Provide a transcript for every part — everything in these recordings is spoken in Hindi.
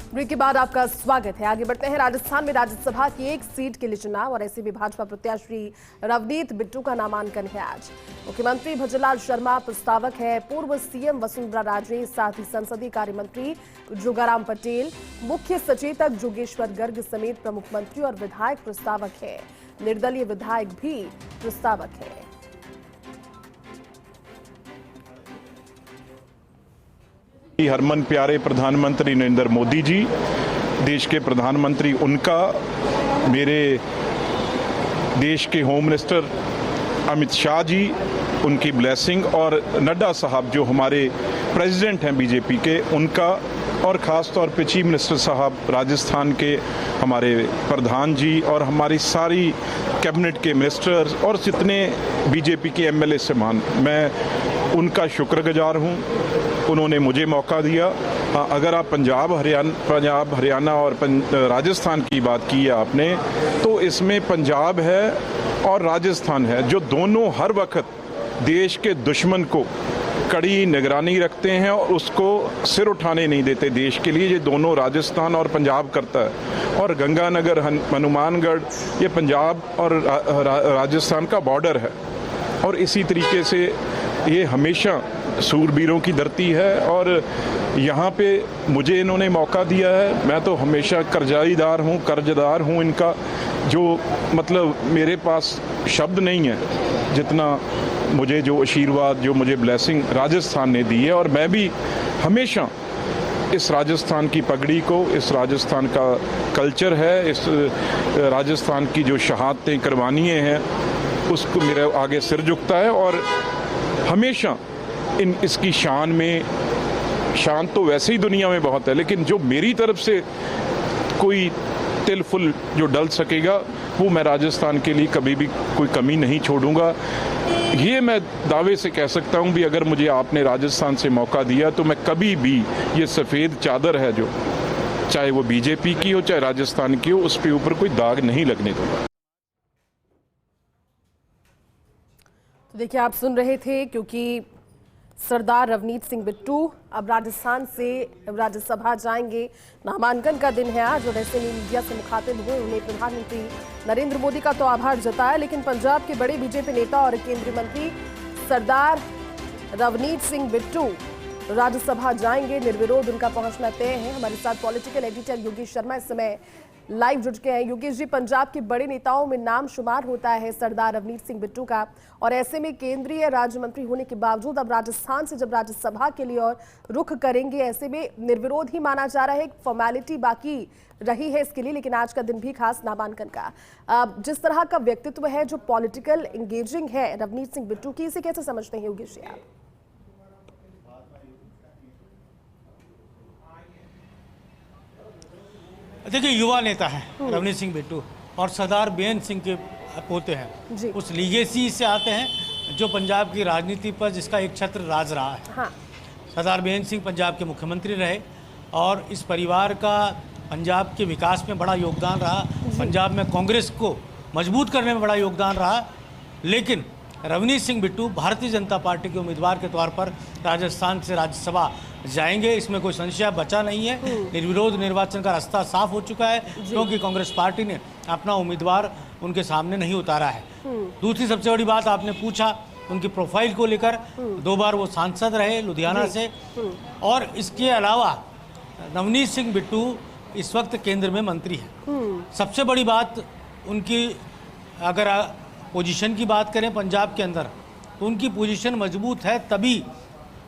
ब्रेक के बाद आपका स्वागत है। आगे बढ़ते हैं। राजस्थान में राज्यसभा की एक सीट के लिए चुनाव और ऐसे भी भाजपा प्रत्याशी रवनीत बिट्टू का नामांकन है आज। मुख्यमंत्री भजनलाल शर्मा प्रस्तावक है। पूर्व सीएम वसुंधरा राजे, साथ ही संसदीय कार्य मंत्री जोगाराम पटेल, मुख्य सचेतक जोगेश्वर गर्ग समेत प्रमुख मंत्री और विधायक प्रस्तावक है। निर्दलीय विधायक भी प्रस्तावक है। हरमन प्यारे प्रधानमंत्री नरेंद्र मोदी जी, देश के प्रधानमंत्री उनका, मेरे देश के होम मिनिस्टर अमित शाह जी, उनकी ब्लेसिंग, और नड्डा साहब जो हमारे प्रेसिडेंट हैं बीजेपी के, उनका, और ख़ास तौर पे चीफ मिनिस्टर साहब राजस्थान के, हमारे प्रधान जी, और हमारी सारी कैबिनेट के मिनिस्टर्स और जितने बीजेपी के एमएलए सामान, मैं उनका शुक्रगुजार हूँ। उन्होंने मुझे मौका दिया। हाँ, अगर आप पंजाब हरियाणा और राजस्थान की बात की है आपने, तो इसमें पंजाब है और राजस्थान है, जो दोनों हर वक्त देश के दुश्मन को कड़ी निगरानी रखते हैं और उसको सिर उठाने नहीं देते देश के लिए। ये दोनों राजस्थान और पंजाब करता है, और गंगानगर, हनुमानगढ़, ये पंजाब और राजस्थान का बॉर्डर है। और इसी तरीके से ये हमेशा सूरबीरों की धरती है, और यहाँ पे मुझे इन्होंने मौका दिया है। मैं तो हमेशा कर्जदार हूँ इनका, जो मतलब मेरे पास शब्द नहीं है जितना मुझे जो आशीर्वाद, जो मुझे ब्लेसिंग राजस्थान ने दी है। और मैं भी हमेशा इस राजस्थान की पगड़ी को, इस राजस्थान का कल्चर है, इस राजस्थान की जो शहादतें कुर्बानियाँ हैं, उसको मेरे आगे सिर झुकता है। और हमेशा इसकी शान तो वैसे ही दुनिया में बहुत है, लेकिन जो मेरी तरफ से कोई तिल फुल जो डल सकेगा, वो मैं राजस्थान के लिए कभी भी कोई कमी नहीं छोड़ूंगा। ये मैं दावे से कह सकता हूँ भी, अगर मुझे आपने राजस्थान से मौका दिया तो मैं कभी भी ये सफ़ेद चादर है जो, चाहे वो बीजेपी की हो चाहे राजस्थान की हो, उस पे ऊपर कोई दाग नहीं लगने दूंगा। तो देखिए, आप सुन रहे थे, क्योंकि सरदार रवनीत सिंह बिट्टू अब राजस्थान से राज्यसभा जाएंगे। नामांकन का दिन है आज, और ऐसे में मीडिया से मुखातिब हुए उन्हें प्रधानमंत्री नरेंद्र मोदी का तो आभार जताया, लेकिन पंजाब के बड़े बीजेपी नेता और केंद्रीय मंत्री सरदार रवनीत सिंह बिट्टू राज्यसभा जाएंगे। निर्विरोध उनका पहुंचना तय है। हमारे साथ पॉलिटिकल एडिटर योगेश शर्मा इस समय लाइव जुड़ के हैं। योगेश जी, पंजाब के बड़े नेताओं में नाम शुमार होता है सरदार रवनीत सिंह बिट्टू का, और ऐसे में केंद्रीय राज्य मंत्री होने के बावजूद अब राजस्थान से जब राज्यसभा के लिए और रुख करेंगे, ऐसे में निर्विरोध ही माना जा रहा है। एक फॉर्मेलिटी बाकी रही है इसके लिए, लेकिन आज का दिन भी खास नामांकन का। जिस तरह का व्यक्तित्व है, जो पॉलिटिकल एंगेजिंग है रवनीत सिंह बिट्टू की, इसे कैसे समझते हैं योगेश जी आप? देखिए, युवा नेता है रवनीत सिंह बिट्टू, और सरदार बेन सिंह के पोते हैं। उस लीगेसी से आते हैं जो पंजाब की राजनीति पर, जिसका एक छत्र राज रहा है। हाँ। सरदार बेन सिंह पंजाब के मुख्यमंत्री रहे, और इस परिवार का पंजाब के विकास में बड़ा योगदान रहा, पंजाब में कांग्रेस को मजबूत करने में बड़ा योगदान रहा। लेकिन रवनीत सिंह बिट्टू भारतीय जनता पार्टी के उम्मीदवार के तौर पर राजस्थान से राज्यसभा जाएंगे, इसमें कोई संशय बचा नहीं है। निर्विरोध निर्वाचन का रास्ता साफ हो चुका है, क्योंकि कांग्रेस पार्टी ने अपना उम्मीदवार उनके सामने नहीं उतारा है। दूसरी सबसे बड़ी बात आपने पूछा उनकी प्रोफाइल को लेकर, 2 बार वो सांसद रहे लुधियाना से, और इसके अलावा रवनीत सिंह बिट्टू इस वक्त केंद्र में मंत्री है। सबसे बड़ी बात उनकी, अगर पोजीशन की बात करें पंजाब के अंदर, तो उनकी पोजीशन मजबूत है। तभी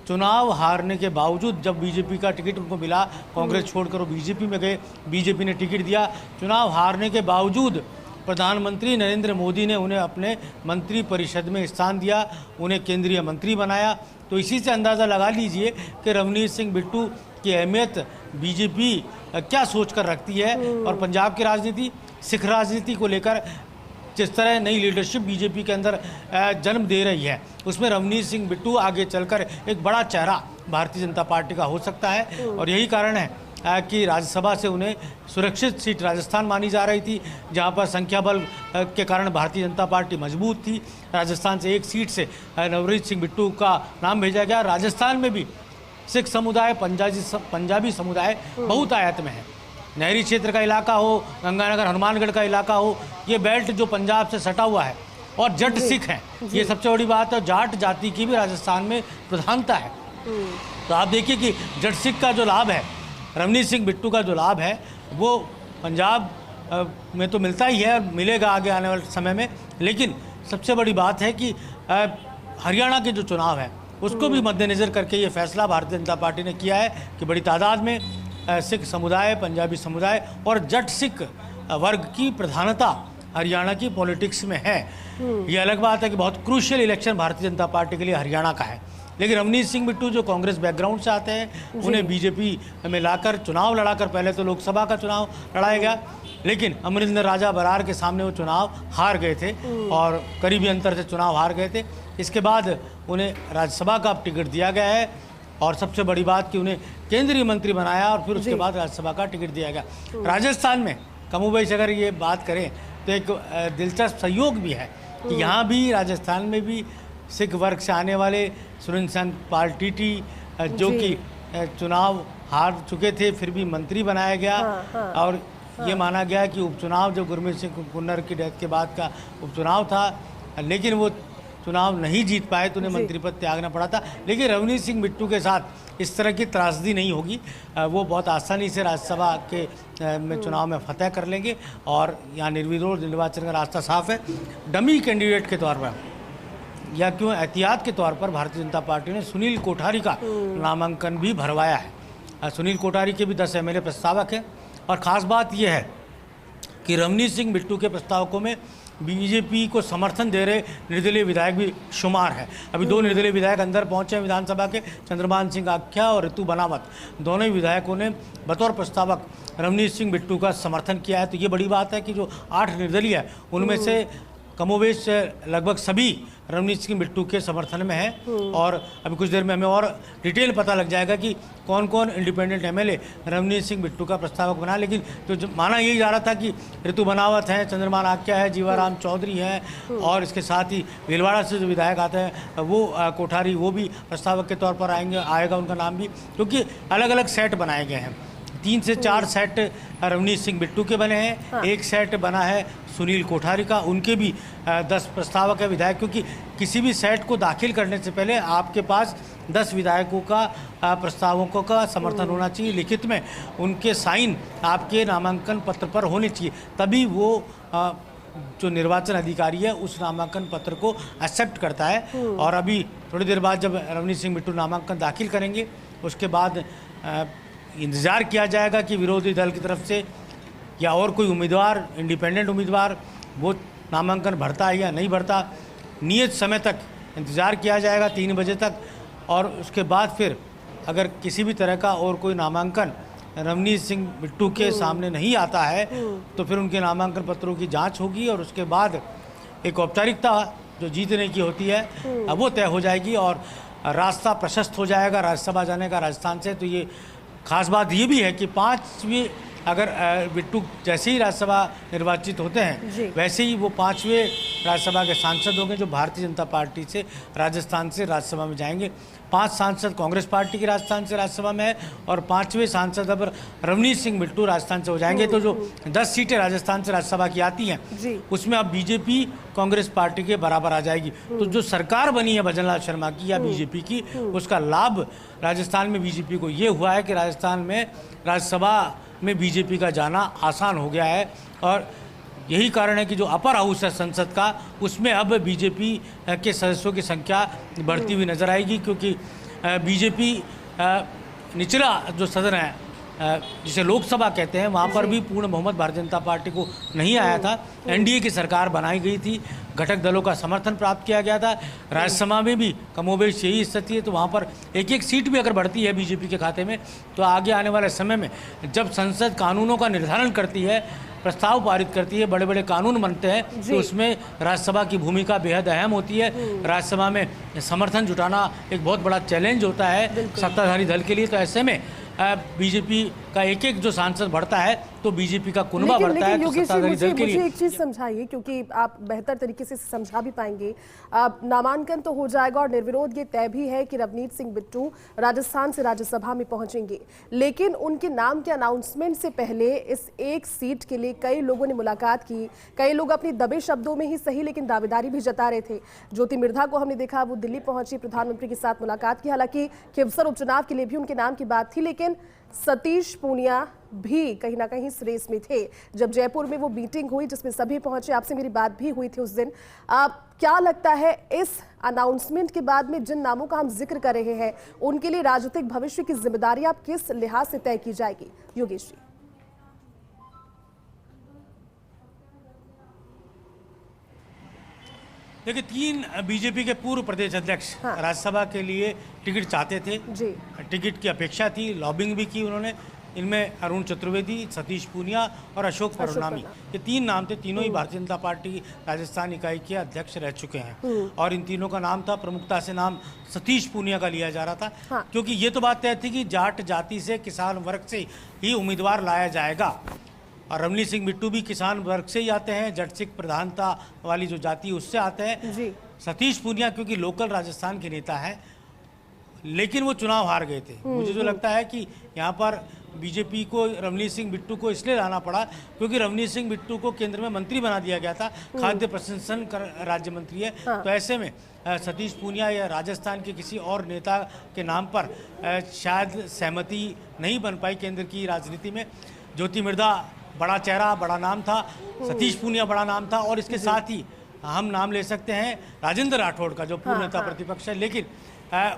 चुनाव हारने के बावजूद, जब बीजेपी का टिकट उनको मिला, कांग्रेस छोड़कर वो बीजेपी में गए, बीजेपी ने टिकट दिया, चुनाव हारने के बावजूद प्रधानमंत्री नरेंद्र मोदी ने उन्हें अपने मंत्री परिषद में स्थान दिया, उन्हें केंद्रीय मंत्री बनाया। तो इसी से अंदाज़ा लगा लीजिए कि रवनीत सिंह बिट्टू की अहमियत बीजेपी क्या सोच कर रखती है, और पंजाब की राजनीति, सिख राजनीति को लेकर जिस तरह नई लीडरशिप बीजेपी के अंदर जन्म दे रही है, उसमें रवनीत सिंह बिट्टू आगे चलकर एक बड़ा चेहरा भारतीय जनता पार्टी का हो सकता है। और यही कारण है कि राज्यसभा से उन्हें सुरक्षित सीट राजस्थान मानी जा रही थी, जहां पर संख्या बल के कारण भारतीय जनता पार्टी मजबूत थी। राजस्थान से एक सीट से रवनीत सिंह बिट्टू का नाम भेजा गया। राजस्थान में भी सिख समुदाय, पंजाबी समुदाय बहुतायत में है। नहरी क्षेत्र का इलाका हो, गंगानगर हनुमानगढ़ का इलाका हो, ये बेल्ट जो पंजाब से सटा हुआ है, और जट सिख हैं, ये सबसे बड़ी बात है। जाट जाति की भी राजस्थान में प्रधानता है। तो आप देखिए कि जट सिख का जो लाभ है, रवनीत सिंह बिट्टू का जो लाभ है, वो पंजाब में तो मिलता ही है, मिलेगा आगे आने वाले समय में। लेकिन सबसे बड़ी बात है कि हरियाणा के जो चुनाव है उसको भी मद्देनज़र करके ये फैसला भारतीय जनता पार्टी ने किया है कि बड़ी तादाद में सिख समुदाय, पंजाबी समुदाय और जट सिख वर्ग की प्रधानता हरियाणा की पॉलिटिक्स में है। ये अलग बात है कि बहुत crucial election Bharatiya Janata party के लिए हरियाणा का है। लेकिन रवनीत सिंह बिट्टू जो कांग्रेस बैकग्राउंड से आते हैं, उन्हें बीजेपी में लाकर चुनाव लड़ाकर, पहले तो लोकसभा का चुनाव लड़ाया गया, लेकिन अमरिंदर राजा बरार के सामने वो चुनाव हार गए थे और करीबी अंतर से चुनाव हार गए थे। इसके बाद उन्हें राज्यसभा का टिकट दिया गया है और सबसे बड़ी बात कि उन्हें केंद्रीय मंत्री बनाया और फिर उसके बाद राज्यसभा का टिकट दिया गया। राजस्थान में कमोबेश अगर ये बात करें तो एक दिलचस्प सहयोग भी है कि यहाँ भी राजस्थान में भी सिख वर्ग से आने वाले सुरेंद्र सिंह पाल टीटी जो कि चुनाव हार चुके थे फिर भी मंत्री बनाया गया। और ये माना गया कि उपचुनाव जो गुरमीत सिंह कुन्नर की डेथ के बाद का उपचुनाव था, लेकिन वो चुनाव नहीं जीत पाए तो उन्हें मंत्री पद त्यागना पड़ा था। लेकिन रवनीत सिंह बिट्टू के साथ इस तरह की त्रासदी नहीं होगी, वो बहुत आसानी से राज्यसभा के में चुनाव में फतह कर लेंगे और यहाँ निर्विरोध निर्वाचन का रास्ता साफ है। डमी कैंडिडेट के तौर पर या क्यों एहतियात के तौर पर भारतीय जनता पार्टी ने सुनील कोठारी का नामांकन भी भरवाया है। सुनील कोठारी के भी 10 MLA प्रस्तावक हैं और ख़ास बात यह है कि रवनीत सिंह बिट्टू के प्रस्तावकों में बीजेपी को समर्थन दे रहे निर्दलीय विधायक भी शुमार है। अभी 2 निर्दलीय विधायक अंदर पहुंचे हैं विधानसभा के, चंद्रमान सिंह आख्या और ऋतु बनावत, दोनों ही विधायकों ने बतौर प्रस्तावक रवनीत सिंह बिट्टू का समर्थन किया है। तो ये बड़ी बात है कि जो 8 निर्दलीय है उनमें से कमोवेश लगभग सभी रवनीत सिंह बिट्टू के समर्थन में है। और अभी कुछ देर में हमें और डिटेल पता लग जाएगा कि कौन कौन इंडिपेंडेंट MLA रवनीत सिंह बिट्टू का प्रस्तावक बना। लेकिन जो माना यही जा रहा था कि ऋतु बनावत है, चंद्रमान आख्या है, जीवाराम चौधरी हैं और इसके साथ ही भीलवाड़ा से जो विधायक आते हैं वो कोठारी, वो भी प्रस्तावक के तौर पर आएगा उनका नाम भी, क्योंकि अलग अलग सेट बनाए गए हैं। 3 से 4 सेट रवनीत सिंह बिट्टू के बने हैं, एक सेट बना है सुनील कोठारी का, उनके भी 10 प्रस्तावक है विधायक, क्योंकि किसी भी सेट को दाखिल करने से पहले आपके पास 10 विधायकों का प्रस्तावकों का समर्थन होना चाहिए, लिखित में उनके साइन आपके नामांकन पत्र पर होने चाहिए, तभी वो जो निर्वाचन अधिकारी है उस नामांकन पत्र को एक्सेप्ट करता है। और अभी थोड़ी देर बाद जब रवनीत सिंह बिट्टू नामांकन दाखिल करेंगे उसके बाद इंतज़ार किया जाएगा कि विरोधी दल की तरफ से या और कोई उम्मीदवार, इंडिपेंडेंट उम्मीदवार, वो नामांकन भरता है या नहीं भरता। नियत समय तक इंतज़ार किया जाएगा 3 बजे तक, और उसके बाद फिर अगर किसी भी तरह का और कोई नामांकन रवनीत सिंह बिट्टू के सामने नहीं आता है तो फिर उनके नामांकन पत्रों की जांच होगी और उसके बाद एक औपचारिकता जो जीतने की होती है वो तय हो जाएगी और रास्ता प्रशस्त हो जाएगा राज्यसभा जाने का राजस्थान से। तो ये खास बात ये भी है कि 5वें अगर बिट्टू जैसे ही राज्यसभा निर्वाचित होते हैं वैसे ही वो 5वें राज्यसभा के सांसद होंगे जो भारतीय जनता पार्टी से राजस्थान से राज्यसभा में जाएंगे। 5 सांसद कांग्रेस पार्टी की राजस्थान से राज्यसभा में है और 5वें सांसद अगर रवनीत सिंह बिट्टू राजस्थान से हो जाएंगे तो जो 10 सीटें राजस्थान से राज्यसभा की आती हैं उसमें अब बीजेपी कांग्रेस पार्टी के बराबर आ जाएगी। तो जो सरकार बनी है भजनलाल शर्मा की या बीजेपी की, उसका लाभ राजस्थान में बीजेपी को ये हुआ है कि राजस्थान में राज्यसभा में बीजेपी का जाना आसान हो गया है। और यही कारण है कि जो अपर हाउस है संसद का उसमें अब बीजेपी के सदस्यों की संख्या बढ़ती हुई नजर आएगी, क्योंकि बीजेपी निचला जो सदन है जिसे लोकसभा कहते हैं वहाँ पर भी पूर्ण बहुमत भारतीय जनता पार्टी को नहीं आया था। एनडीए की सरकार बनाई गई थी, घटक दलों का समर्थन प्राप्त किया गया था। राज्यसभा में भी कमोबेश यही स्थिति है। तो वहाँ पर एक सीट भी अगर बढ़ती है बीजेपी के खाते में तो आगे आने वाले समय में जब संसद कानूनों का निर्धारण करती है, प्रस्ताव पारित करती है, बड़े बड़े कानून बनते हैं तो उसमें राज्यसभा की भूमिका बेहद अहम होती है। राज्यसभा में समर्थन जुटाना एक बहुत बड़ा चैलेंज होता है सत्ताधारी दल के लिए। तो ऐसे में बीजेपी का एक एक जो सांसद बढ़ता है तो बीजेपी का कुनबा बढ़ता है। तो योगेश जी, सत्ताधारी दल के मुझे लिए एक चीज समझाइए, क्योंकि आप बेहतर तरीके से समझा भी पाएंगे। नामांकन तो हो जाएगा और निर्विरोध ये तय भी है कि रवनीत सिंह बिट्टू राजस्थान से राज्यसभा में पहुंचेंगे, लेकिन उनके नाम के अनाउंसमेंट से पहले इस एक सीट के लिए कई लोगों ने मुलाकात की। कई लोग अपनी दबे शब्दों में ही सही लेकिन दावेदारी भी जता रहे थे। ज्योति मिर्धा को हमने देखा, वो दिल्ली पहुंची, प्रधानमंत्री के साथ मुलाकात की। हालांकि खिवसर उपचुनाव के लिए भी उनके नाम की बात थी, लेकिन सतीश पूनिया भी कहीं ना कहीं इस रेस में थे। जब जयपुर में वो मीटिंग हुई जिसमें सभी पहुंचे, आपसे मेरी बात भी हुई थी उस दिन, क्या लगता है इस अनाउंसमेंट के बाद में जिन नामों का हम जिक्र कर रहे हैं उनके लिए राजनीतिक भविष्य की जिम्मेदारी आप किस लिहाज से तय की जाएगी? योगेश जी। देखिए, 3 बीजेपी के पूर्व प्रदेश अध्यक्ष राज्यसभा के लिए टिकट चाहते थे जी। टिकट की अपेक्षा थी, लॉबिंग भी की उन्होंने। इनमें अरुण चतुर्वेदी, सतीश पूनिया और अशोक परनामी, ये 3 नाम थे। तीनों ही भारतीय जनता पार्टी राजस्थान इकाई के अध्यक्ष रह चुके हैं और इन तीनों का नाम था, प्रमुखता से नाम सतीश पूनिया का लिया जा रहा था। क्योंकि ये तो बात तय थी कि जाट जाति से, किसान वर्ग से ही उम्मीदवार लाया जाएगा और रवनीत सिंह बिट्टू भी किसान वर्ग से ही आते हैं, जट सिख प्रधानता वाली जो जाति उससे आते हैं जी। सतीश पूनिया क्योंकि लोकल राजस्थान के नेता है, लेकिन वो चुनाव हार गए थे। मुझे जो लगता है कि यहाँ पर बीजेपी को रवनीत सिंह बिट्टू को इसलिए लाना पड़ा क्योंकि रवनीत सिंह बिट्टू को केंद्र में मंत्री बना दिया गया था, खाद्य प्रसंस्करण राज्य मंत्री है। तो ऐसे में सतीश पूनिया या राजस्थान के किसी और नेता के नाम पर शायद सहमति नहीं बन पाई केंद्र की राजनीति में। ज्योति मिर्धा बड़ा चेहरा, बड़ा नाम था, सतीश पूनिया बड़ा नाम था और इसके साथ ही हम नाम ले सकते हैं राजेंद्र राठौड़ का जो पूर्व नेता प्रतिपक्ष है, लेकिन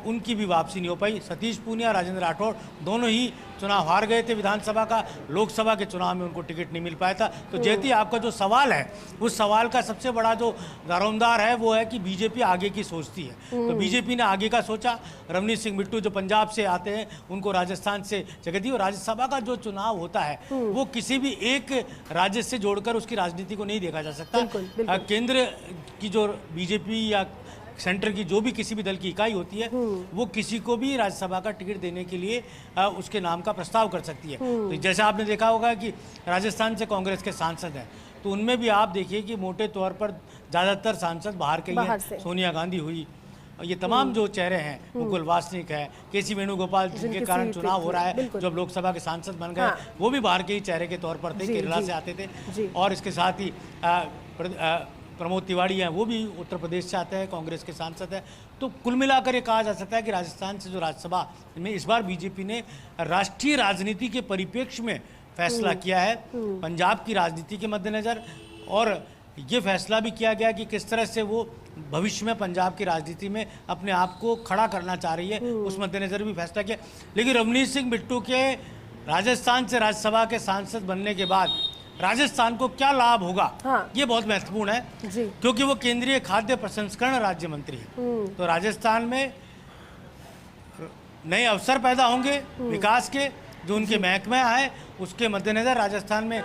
उनकी भी वापसी नहीं हो पाई। सतीश पूनिया, राजेंद्र राठौड़ दोनों ही चुनाव हार गए थे विधानसभा का, लोकसभा के चुनाव में उनको टिकट नहीं मिल पाया था। तो जैती आपका जो सवाल है उस सवाल का सबसे बड़ा जो दारोमदार है वो है कि बीजेपी आगे की सोचती है। तो बीजेपी ने आगे का सोचा, रवनीत सिंह बिट्टू जो पंजाब से आते हैं उनको राजस्थान से जगह दी। और राज्यसभा का जो चुनाव होता है वो किसी भी एक राज्य से जोड़कर उसकी राजनीति को नहीं देखा जा सकता। केंद्र की जो बीजेपी या सेंटर की जो भी किसी भी दल की इकाई होती है वो किसी को भी राज्यसभा का टिकट देने के लिए उसके नाम का प्रस्ताव कर सकती है। तो जैसा आपने देखा होगा कि राजस्थान से कांग्रेस के सांसद हैं, तो उनमें भी आप देखिए कि मोटे तौर पर ज़्यादातर सांसद बाहर के ही हैं। सोनिया गांधी हुई, ये तमाम जो चेहरे हैं, मुकुल वासनिक है, केसी वेणुगोपाल जिनके कारण चुनाव हो रहा है, जब लोकसभा के सांसद बन गए वो भी बाहर के ही चेहरे के तौर पर थे, केरला से आते थे। और इसके साथ ही प्रमोद तिवारी हैं, वो भी उत्तर प्रदेश से आते हैं, कांग्रेस के सांसद हैं। तो कुल मिलाकर ये कहा जा सकता है कि राजस्थान से जो राज्यसभा में इस बार बीजेपी ने राष्ट्रीय राजनीति के परिप्रेक्ष्य में फैसला किया है, पंजाब की राजनीति के मद्देनज़र, और ये फैसला भी किया गया कि किस तरह से वो भविष्य में पंजाब की राजनीति में अपने आप को खड़ा करना चाह रही है, उस मद्देनज़र भी फैसला किया। लेकिन रवनीत सिंह बिट्टू के राजस्थान से राज्यसभा के सांसद बनने के बाद राजस्थान को क्या लाभ होगा, ये बहुत महत्वपूर्ण है जी। क्योंकि वो केंद्रीय खाद्य प्रसंस्करण राज्य मंत्री है। तो राजस्थान में नए अवसर पैदा होंगे विकास के, जो उनके महकमे है उसके मद्देनज़र राजस्थान में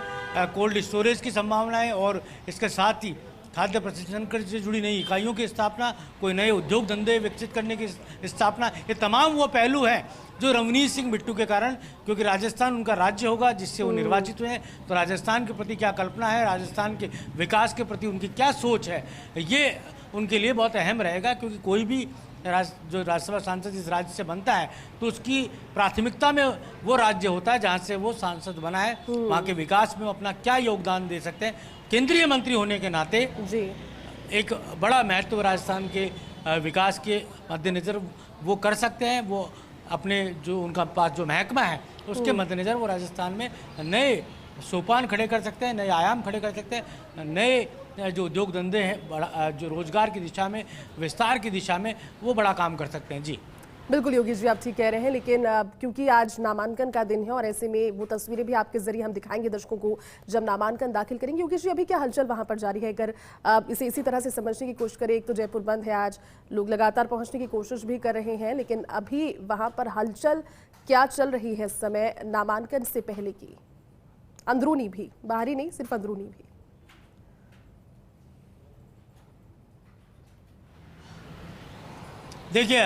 कोल्ड स्टोरेज की संभावना है और इसके साथ ही खाद्य प्रसंस्करण से जुड़ी नई इकाइयों की स्थापना, कोई नए उद्योग धंधे विकसित करने की स्थापना, ये तमाम वो पहलू हैं जो रवनीत सिंह बिट्टू के कारण, क्योंकि राजस्थान उनका राज्य होगा जिससे वो निर्वाचित हुए हैं, तो राजस्थान के प्रति क्या कल्पना है, राजस्थान के विकास के प्रति उनकी क्या सोच है, ये उनके लिए बहुत अहम रहेगा। क्योंकि कोई भी जो राज्यसभा सांसद इस राज्य से बनता है तो उसकी प्राथमिकता में वो राज्य होता है जहाँ से वो सांसद बना है, वहाँ के विकास में अपना क्या योगदान दे सकते हैं। केंद्रीय मंत्री होने के नाते जी एक बड़ा महत्व राजस्थान के विकास के मद्देनज़र वो कर सकते हैं। वो अपने जो उनका पास जो महकमा है उसके मद्देनज़र वो राजस्थान में नए सोपान खड़े कर सकते हैं, नए आयाम खड़े कर सकते हैं, नए जो उद्योग धंधे हैं, बड़ा जो रोजगार की दिशा में, विस्तार की दिशा में वो बड़ा काम कर सकते हैं। जी बिल्कुल योगेश जी, आप ठीक कह रहे हैं, लेकिन क्योंकि आज नामांकन का दिन है और ऐसे में वो तस्वीरें भी आपके जरिए हम दिखाएंगे दर्शकों को जब नामांकन दाखिल करेंगे। योगेश जी, अभी क्या हलचल वहां पर जारी है? अगर इसे इसी तरह से समझने की कोशिश करें, एक तो जयपुर बंद है आज, लोग लगातार पहुंचने की कोशिश भी कर रहे हैं, लेकिन अभी वहां पर हलचल क्या चल रही है इस समय नामांकन से पहले की, अंदरूनी भी, बाहरी नहीं, सिर्फ अंदरूनी भी? देखिए,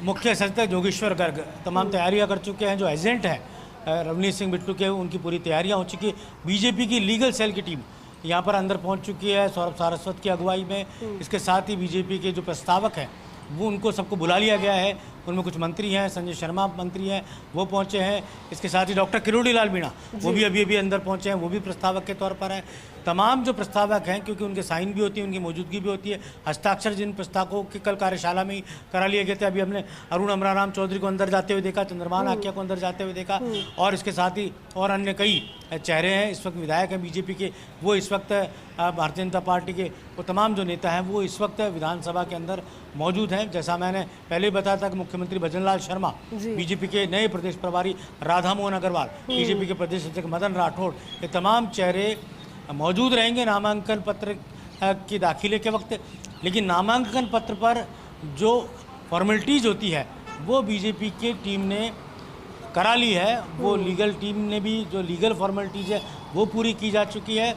मुख्य सचेतक योगेश्वर गर्ग तमाम तैयारियां कर चुके हैं, जो एजेंट हैं रवनीत सिंह बिट्टू के उनकी पूरी तैयारियां हो चुकी है। बीजेपी की लीगल सेल की टीम यहाँ पर अंदर पहुँच चुकी है सौरभ सारस्वत की अगुवाई में। इसके साथ ही बीजेपी के जो प्रस्तावक हैं वो उनको सबको बुला लिया गया है। उनमें कुछ मंत्री हैं, संजय शर्मा मंत्री हैं, वो पहुंचे हैं। इसके साथ ही डॉक्टर किरोड़ी लाल मीणा वो भी अभी अंदर पहुंचे हैं, वो भी प्रस्तावक के तौर पर हैं। तमाम जो प्रस्तावक हैं, क्योंकि उनके साइन भी होती है, उनकी मौजूदगी भी होती है, हस्ताक्षर जिन प्रस्तावकों की कल कार्यशाला में ही करा लिए गए थे। अभी हमने अरुण अमराराम चौधरी को अंदर जाते हुए देखा, चंद्रमान आकिया को अंदर जाते हुए देखा, और इसके साथ ही और अन्य कई चेहरे हैं इस वक्त विधायक हैं बीजेपी के, वो इस वक्त भारतीय जनता पार्टी के वो तमाम जो नेता हैं वो इस वक्त विधानसभा के अंदर मौजूद हैं। जैसा मैंने पहले ही बताया था कि मुख्यमंत्री भजनलाल शर्मा, बीजेपी के नए प्रदेश प्रभारी राधा मोहन अग्रवाल, बीजेपी के प्रदेश अध्यक्ष मदन राठौड़, ये तमाम चेहरे मौजूद रहेंगे नामांकन पत्र की दाखिले के वक्त। लेकिन नामांकन पत्र पर जो फॉर्मेलिटीज़ होती है वो बीजेपी की टीम ने करा ली है। वो लीगल टीम ने भी जो लीगल फॉर्मेलिटीज़ है वो पूरी की जा चुकी है।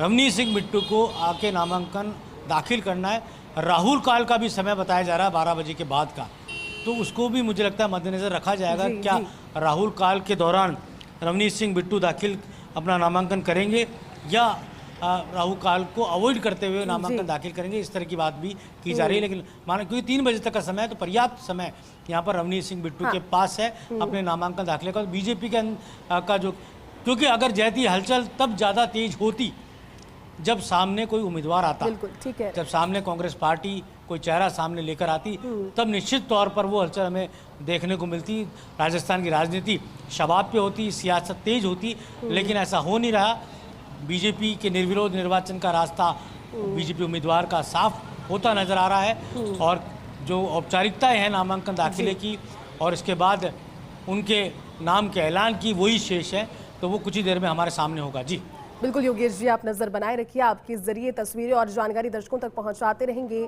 रवनीत सिंह बिट्टू को आके नामांकन दाखिल करना है। राहुल काल का भी समय बताया जा रहा है 12 बजे के बाद का, तो उसको भी मुझे लगता है मद्देनज़र रखा जाएगा। क्या राहुल काल के दौरान रवनीत सिंह बिट्टू दाखिल अपना नामांकन करेंगे या राहुल काल को अवॉइड करते हुए नामांकन दाखिल करेंगे, इस तरह की बात भी की जा रही है। लेकिन माना क्योंकि 3 बजे तक का समय है तो पर्याप्त समय यहाँ पर रवनीत सिंह बिट्टू के पास है अपने नामांकन दाखिले का। बीजेपी के का जो, क्योंकि अगर जैसी हलचल तब ज़्यादा तेज होती जब सामने कोई उम्मीदवार आता, बिल्कुल ठीक है, जब सामने कांग्रेस पार्टी कोई चेहरा सामने लेकर आती, तब निश्चित तौर पर वो हलचल हमें देखने को मिलती। राजस्थान की राजनीति शबाब पे होती, सियासत तेज होती, लेकिन ऐसा हो नहीं रहा। बीजेपी के निर्विरोध निर्वाचन का रास्ता बीजेपी उम्मीदवार का साफ होता नजर आ रहा है, और जो औपचारिकताएं हैं नामांकन दाखिले की और इसके बाद उनके नाम के ऐलान की, वही शेष है। तो वो कुछ ही देर में हमारे सामने होगा। जी बिल्कुल योगेश जी, आप नजर बनाए रखिए, आपके जरिए तस्वीरें और जानकारी दर्शकों तक पहुंचाते रहेंगे।